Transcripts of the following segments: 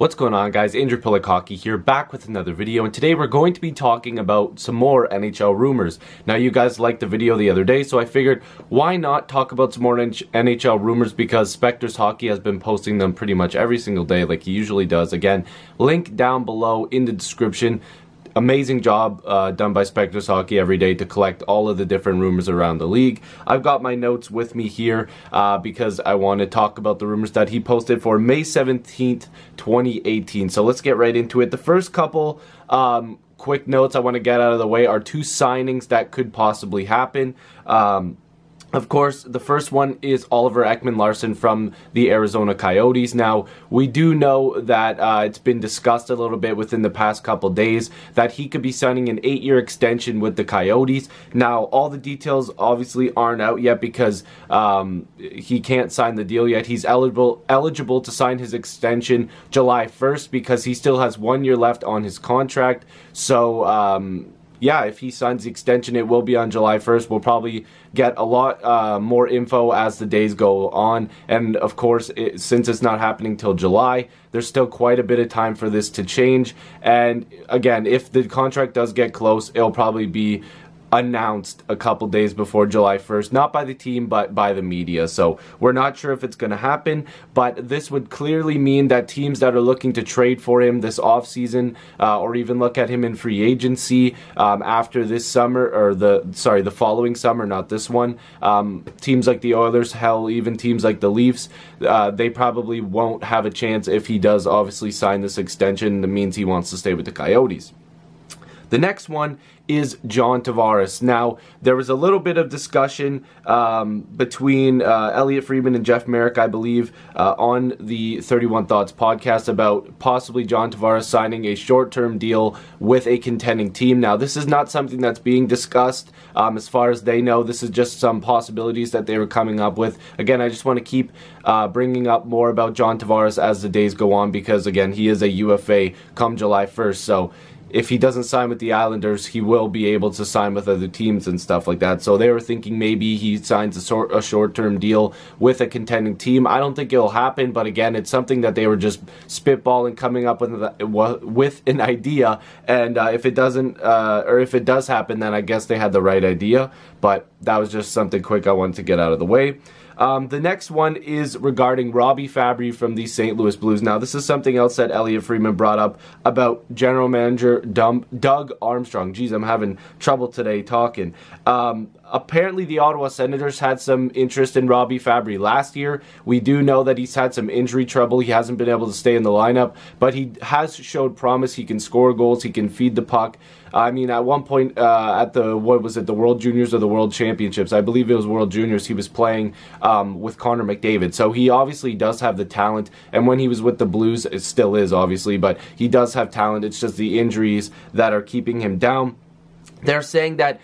What's going on, guys? Andrew Piluk Hockey here, back with another video, and today we're going to be talking about some more NHL rumors. Now, you guys liked the video the other day, so I figured why not talk about some more NHL rumors, because Specters Hockey has been posting them pretty much every single day like he usually does. Again, link down below in the description. Amazing job done by Specters Hockey every day to collect all of the different rumors around the league. I've got my notes with me here because I want to talk about the rumors that he posted for May 17th, 2018. So let's get right into it. The first couple quick notes I want to get out of the way are two signings that could possibly happen. Of course, the first one is Oliver Ekman Larsson from the Arizona Coyotes. Now, we do know that it's been discussed a little bit within the past couple days that he could be signing an 8-year extension with the Coyotes. Now, all the details obviously aren't out yet because he can't sign the deal yet. He's eligible to sign his extension July 1st because he still has 1 year left on his contract. So, yeah, if he signs the extension, it will be on July 1st. We'll probably get a lot more info as the days go on. And, of course, since it's not happening till July, there's still quite a bit of time for this to change. And, again, if the contract does get close, it'll probably be announced a couple days before July 1st, not by the team, but by the media. So we're not sure if it's going to happen, but this would clearly mean that teams that are looking to trade for him this offseason, or even look at him in free agency after this summer, or the following summer, not this one, teams like the Oilers, hell, even teams like the Leafs, they probably won't have a chance if he does obviously sign this extension. That means he wants to stay with the Coyotes. The next one is John Tavares. Now, there was a little bit of discussion between Elliot Friedman and Jeff Merrick, I believe, on the 31 Thoughts podcast about possibly John Tavares signing a short-term deal with a contending team. Now, this is not something that's being discussed as far as they know. This is just some possibilities that they were coming up with. Again, I just want to keep bringing up more about John Tavares as the days go on because, again, he is a UFA come July 1st, so if he doesn't sign with the Islanders, he will be able to sign with other teams and stuff like that. So they were thinking maybe he signs a short-term deal with a contending team. I don't think it'll happen, but again, it's something that they were just spitballing, coming up with an idea. And if it doesn't, or if it does happen, then I guess they had the right idea. But that was just something quick I wanted to get out of the way. The next one is regarding Robby Fabbri from the St. Louis Blues. Now, this is something else that Elliot Friedman brought up about general manager Doug Armstrong. Geez, I'm having trouble today talking. Apparently, the Ottawa Senators had some interest in Robby Fabbri last year. We do know that he's had some injury trouble. He hasn't been able to stay in the lineup, but he has showed promise. He can score goals. He can feed the puck. I mean, at one point at the World Juniors or the World Championships, I believe it was World Juniors, he was playing with Connor McDavid. So he obviously does have the talent, and when he was with the Blues, it still is, obviously, but he does have talent. It's just the injuries that are keeping him down. They're saying that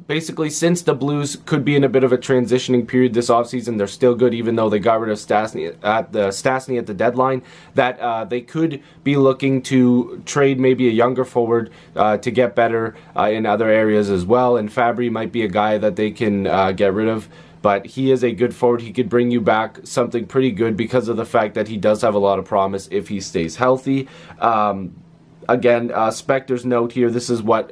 basically, since the Blues could be in a bit of a transitioning period this offseason, they're still good even though they got rid of Stastny at the deadline, that they could be looking to trade maybe a younger forward to get better in other areas as well. And Fabbri might be a guy that they can get rid of. But he is a good forward. He could bring you back something pretty good because of the fact that he does have a lot of promise if he stays healthy. Again, Specters note here, this is what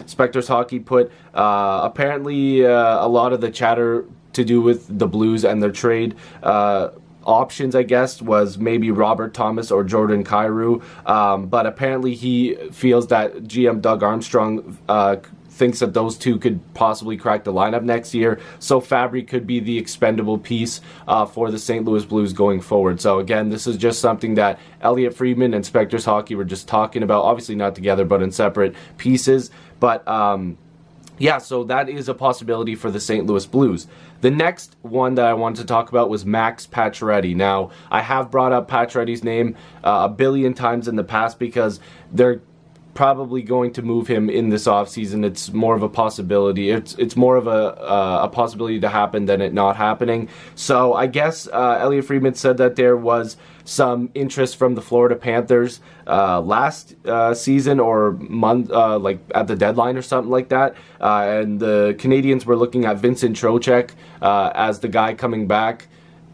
Specters Hockey put. Apparently, a lot of the chatter to do with the Blues and their trade options, I guess, was maybe Robert Thomas or Jordan Kyrou. But apparently he feels that GM Doug Armstrong thinks that those two could possibly crack the lineup next year. So Fabbri could be the expendable piece for the St. Louis Blues going forward. So again, this is just something that Elliot Friedman and Specters Hockey were just talking about. Obviously not together, but in separate pieces. But yeah, so that is a possibility for the St. Louis Blues. The next one that I wanted to talk about was Max Pacioretty. Now, I have brought up Pacioretty's name a billion times in the past because they're probably going to move him in this offseason. It's more of a possibility. It's more of a possibility to happen than it not happening. So I guess Elliot Friedman said that there was some interest from the Florida Panthers last season or month, like at the deadline or something like that. And the Canadians were looking at Vincent Trocheck as the guy coming back.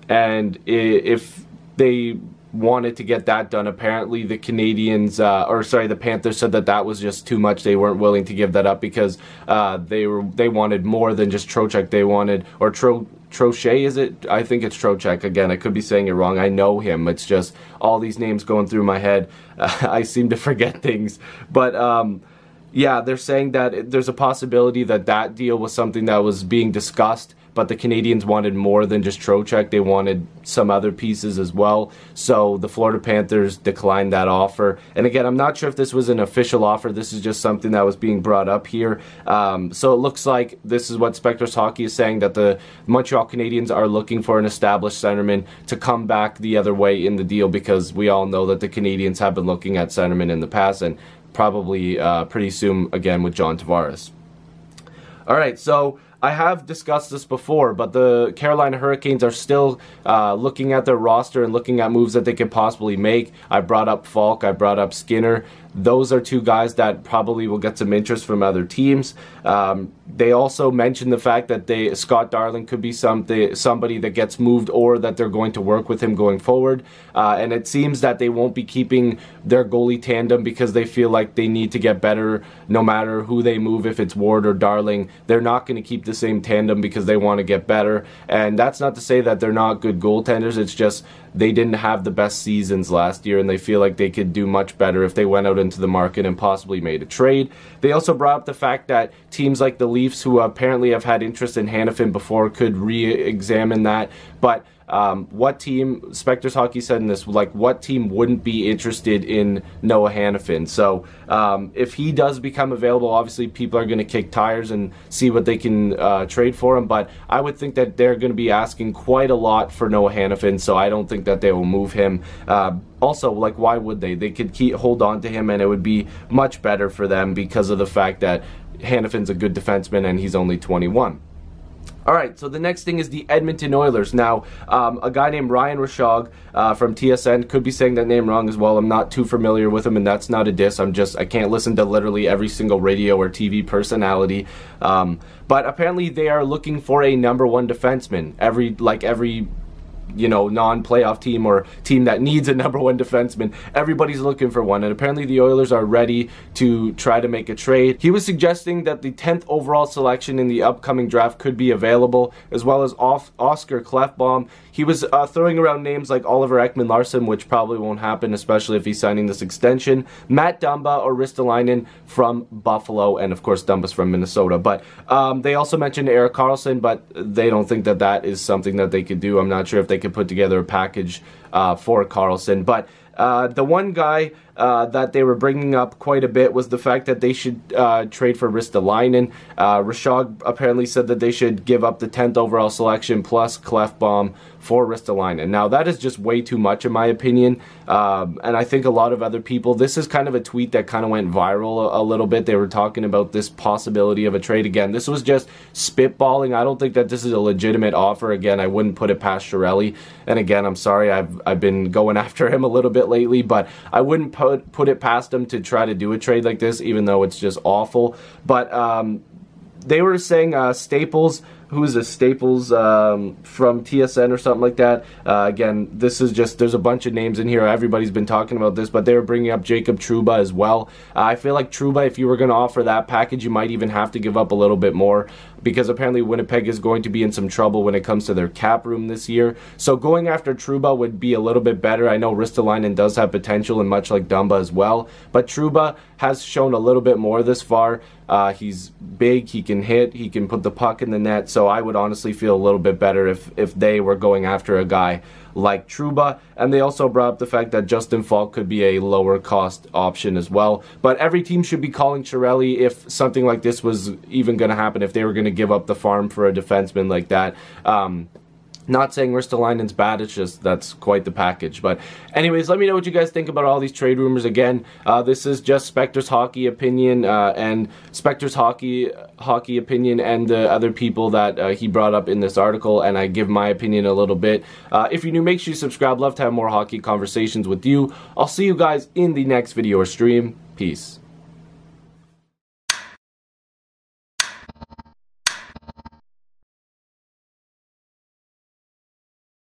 And if they wanted to get that done. Apparently the Canadians, the Panthers said that was just too much. They weren't willing to give that up because they wanted more than just Trocheck. They wanted, or Trochet, is it? I think it's Trocheck. Again, I could be saying it wrong. I know him. It's just all these names going through my head. I seem to forget things. But yeah, they're saying that there's a possibility that deal was something that was being discussed, but the Canadians wanted more than just Trocheck. They wanted some other pieces as well. So the Florida Panthers declined that offer. And again, I'm not sure if this was an official offer. This is just something that was being brought up here. So it looks like this is what Spectors Hockey is saying, that the Montreal Canadiens are looking for an established centerman to come back the other way in the deal, because we all know that the Canadians have been looking at centermen in the past, and probably pretty soon again with John Tavares. All right, so I have discussed this before, but the Carolina Hurricanes are still looking at their roster and looking at moves that they could possibly make. I brought up Falk, I brought up Skinner. Those are two guys that probably will get some interest from other teams. They also mentioned the fact that Scott Darling could be somebody that gets moved, or that they're going to work with him going forward. And it seems that they won't be keeping their goalie tandem because they feel like they need to get better no matter who they move. If it's Ward or Darling, they're not going to keep the same tandem because they want to get better. And that's not to say that they're not good goaltenders. It's just they didn't have the best seasons last year, and they feel like they could do much better if they went out into the market and possibly made a trade. They also brought up the fact that teams like the Leafs, who apparently have had interest in Hanifin before, could re-examine that. But what team, Spectors Hockey said in this, like, what team wouldn't be interested in Noah Hanifin? So if he does become available, obviously people are going to kick tires and see what they can trade for him, but I would think that they're going to be asking quite a lot for Noah Hanifin, so I don't think that they will move him. Also, like, why would they? They could hold on to him, and it would be much better for them because of the fact that Hanifin's a good defenseman and he's only 21. Alright, so the next thing is the Edmonton Oilers. Now, a guy named Ryan Rishaug from TSN, could be saying that name wrong as well. I'm not too familiar with him, and that's not a diss. I can't listen to literally every single radio or TV personality. But apparently they are looking for a #1 defenseman. Every non-playoff team or team that needs a #1 defenseman, everybody's looking for one, and apparently the Oilers are ready to try to make a trade. He was suggesting that the 10th overall selection in the upcoming draft could be available, as well as Oscar Klefbom. He was throwing around names like Oliver Ekman Larsson, which probably won't happen, especially if he's signing this extension, Matt Dumba or Ristolainen from Buffalo, and of course Dumba's from Minnesota. But they also mentioned Erik Karlsson, but they don't think that is something that they could do. I'm not sure if they could put together a package for Karlsson. But the one guy that they were bringing up quite a bit was the fact that they should trade for Ristolainen. Rishaug apparently said that they should give up the 10th overall selection plus Klefbom for Ristolainen. Now, that is just way too much in my opinion, and I think a lot of other people, this is kind of a tweet that kind of went viral a little bit. They were talking about this possibility of a trade. Again, this was just spitballing. I don't think that this is a legitimate offer. Again, I wouldn't put it past Chiarelli, and again, I'm sorry, I've been going after him a little bit lately, but I wouldn't put it past him to try to do a trade like this, even though it's just awful. But they were saying Staples, who is a Staples from TSN or something like that. Again, this is just, there's a bunch of names in here. Everybody's been talking about this, but they were bringing up Jacob Trouba as well. I feel like Trouba, if you were going to offer that package, you might even have to give up a little bit more, because apparently Winnipeg is going to be in some trouble when it comes to their cap room this year. So going after Trouba would be a little bit better. I know Ristolainen does have potential, and much like Dumba as well, but Trouba has shown a little bit more this far. He's big, he can hit, he can put the puck in the net, so I would honestly feel a little bit better if they were going after a guy like Trouba. And they also brought up the fact that Justin Falk could be a lower cost option as well. But every team should be calling Chiarelli if something like this was even going to happen, if they were going to give up the farm for a defenseman like that. Not saying Ristolainen's bad, it's just that's quite the package. But anyways, let me know what you guys think about all these trade rumors. Again, this is just Spectors Hockey opinion and Spectors Hockey opinion and the other people that he brought up in this article, and I give my opinion a little bit. If you're new, make sure you subscribe. Love to have more hockey conversations with you. I'll see you guys in the next video or stream. Peace.